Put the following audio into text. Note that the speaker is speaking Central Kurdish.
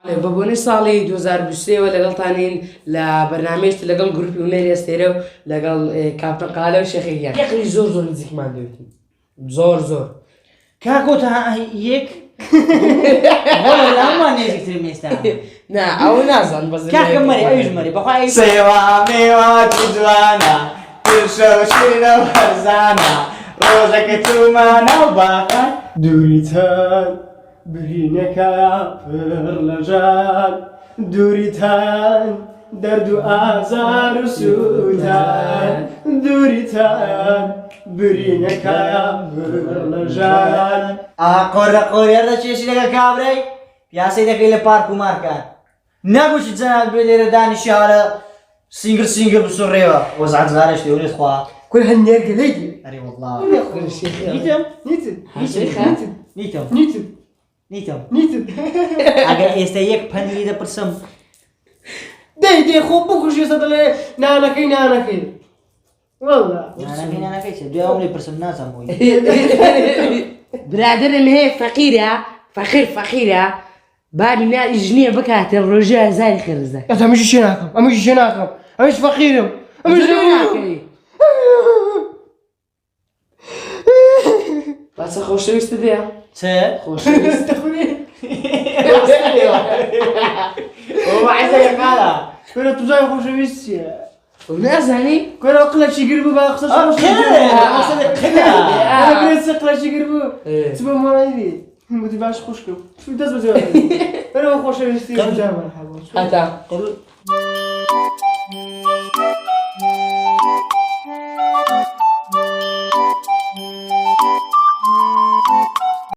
بابوني صالي 2023 ولا غلطانين لبرنامج لقال جروب ونيري استيرو لقال كابتن قالوا شيخي يا اخي زور نزيك ما دوتي زور كاكوتها هيك والله لا ما نيجي كثير ميستاهل نا او نازل بس كاك مري ايش مري بخاي سوا ميوات جوانا تشوشينا فرزانا روزك تومانا وباقا دوريتان برينكا فرلجان دوريتان دردو آزار سودان دوريتان برينكا فرلجان قرر يرد چیشی لگا کابری پیاسی دکی لپارکو مارکان نگوش جناب بیلیر دانشی حالا سینگر بسوریوا وزعت زارش دیونی خواه كل هالنيرك ليجي اری والله كل شيء نیتم نيتم اگر ایسته یک پنی ده پرسم دي خوب بكل شيء صدق نانكي والله نه کیسه دو عمری پرسم نازم وی برادر هي فقيرة فقيرة بعد ما يجني بكات الرجاء زي خرزة يا تمشي شناكم امش فقيرم بس خوش يستديها چه؟ خوش يستديها او عايزه يقالا كنا تزاي خوش ويسي وناس يعني كنا اقلك شي قربو با خصش انا كنت اقلك شي قربو تبا مريدي ما تباش خوشكم شو داز بزاف انا خوش ويسي جامع حتى قل